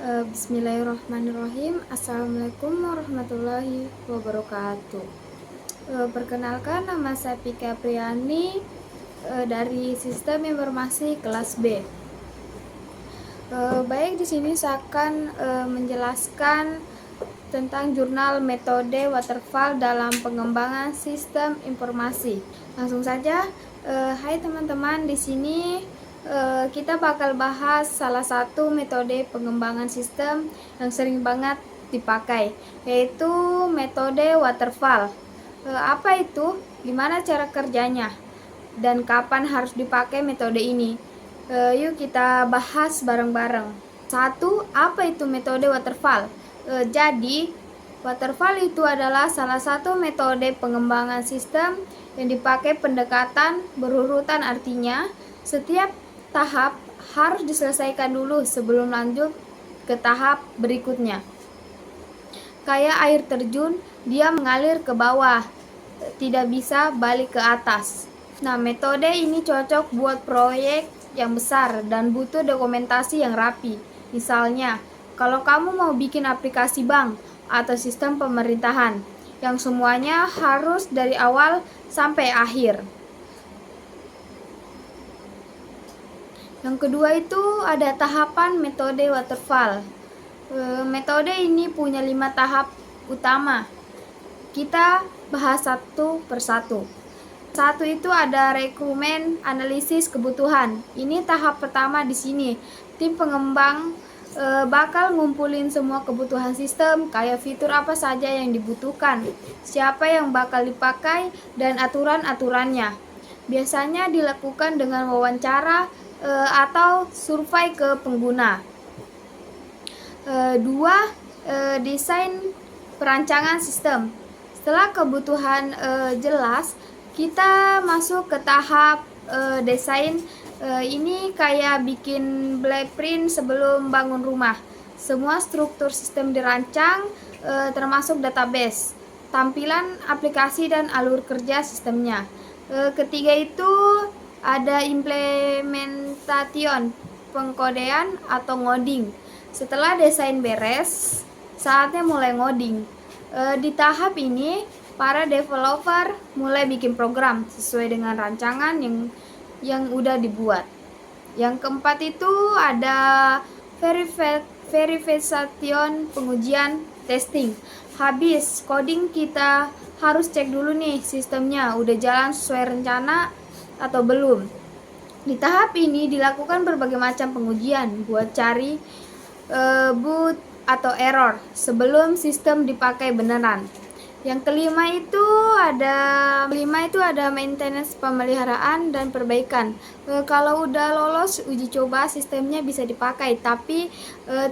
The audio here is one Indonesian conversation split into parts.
Bismillahirrahmanirrahim. Assalamualaikum warahmatullahi wabarakatuh. Perkenalkan, nama saya Pika Priani dari Sistem Informasi kelas B. Baik, di sini saya akan menjelaskan tentang jurnal metode waterfall dalam pengembangan sistem informasi. Langsung saja, hai teman-teman, di sini kita bakal bahas salah satu metode pengembangan sistem yang sering banget dipakai, yaitu metode waterfall. Apa itu? Gimana cara kerjanya? Dan kapan harus dipakai metode ini? Yuk kita bahas bareng-bareng. 1. Apa itu metode waterfall? Jadi, waterfall itu adalah salah satu metode pengembangan sistem yang dipakai pendekatan berurutan, artinya setiap tahap harus diselesaikan dulu sebelum lanjut ke tahap berikutnya. Kayak air terjun, dia mengalir ke bawah, tidak bisa balik ke atas. Nah, metode ini cocok buat proyek yang besar dan butuh dokumentasi yang rapi. Misalnya, kalau kamu mau bikin aplikasi bank atau sistem pemerintahan, yang semuanya harus dari awal sampai akhir. Yang kedua itu ada tahapan metode waterfall. Metode ini punya 5 tahap utama. Kita bahas satu persatu. Satu itu ada requirement analisis kebutuhan. Ini tahap pertama di sini. Tim pengembang bakal ngumpulin semua kebutuhan sistem, kayak fitur apa saja yang dibutuhkan, siapa yang bakal dipakai, dan aturan-aturannya. Biasanya dilakukan dengan wawancara atau survei ke pengguna. 2. Desain perancangan sistem. Setelah kebutuhan jelas, kita masuk ke tahap desain. Ini kayak bikin blueprint sebelum bangun rumah. Semua struktur sistem dirancang, termasuk database, tampilan aplikasi, dan alur kerja sistemnya. Ketiga itu ada implementation, pengkodean atau ngoding. Setelah desain beres, saatnya mulai ngoding. Di tahap ini, para developer mulai bikin program sesuai dengan rancangan yang udah dibuat. Yang keempat itu ada verification, pengujian, testing. Habis coding, kita harus cek dulu nih sistemnya udah jalan sesuai rencana atau belum. Di tahap ini dilakukan berbagai macam pengujian buat cari bug atau error sebelum sistem dipakai beneran. Yang kelima itu ada maintenance, pemeliharaan dan perbaikan. Kalau udah lolos uji coba, sistemnya bisa dipakai, tapi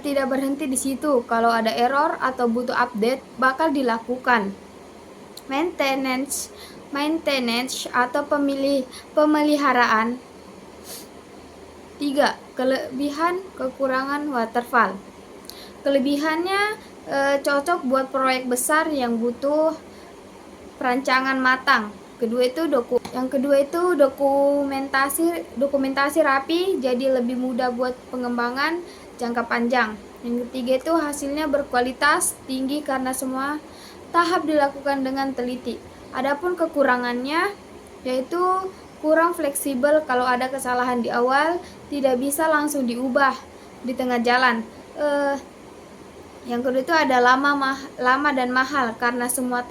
tidak berhenti di situ. Kalau ada error atau butuh update, bakal dilakukan maintenance atau pemeliharaan. 3. Kelebihan kekurangan waterfall. Kelebihannya cocok buat proyek besar yang butuh perancangan matang. Yang kedua itu dokumentasi rapi, jadi lebih mudah buat pengembangan jangka panjang. Yang ketiga itu hasilnya berkualitas tinggi karena semua tahap dilakukan dengan teliti. Adapun kekurangannya yaitu kurang fleksibel. Kalau ada kesalahan di awal, tidak bisa langsung diubah di tengah jalan. Yang kedua itu ada lama dan mahal karena semua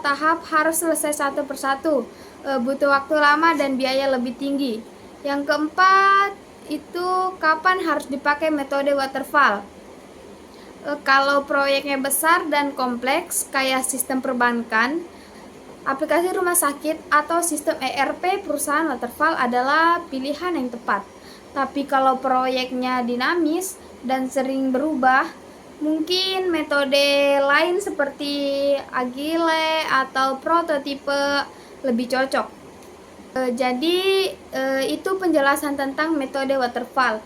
tahap harus selesai satu persatu, butuh waktu lama dan biaya lebih tinggi. Yang keempat itu kapan harus dipakai metode waterfall. Kalau proyeknya besar dan kompleks kayak sistem perbankan, aplikasi rumah sakit, atau sistem ERP perusahaan, waterfall adalah pilihan yang tepat. Tapi kalau proyeknya dinamis dan sering berubah, mungkin metode lain seperti agile atau prototipe lebih cocok. Jadi itu penjelasan tentang metode waterfall.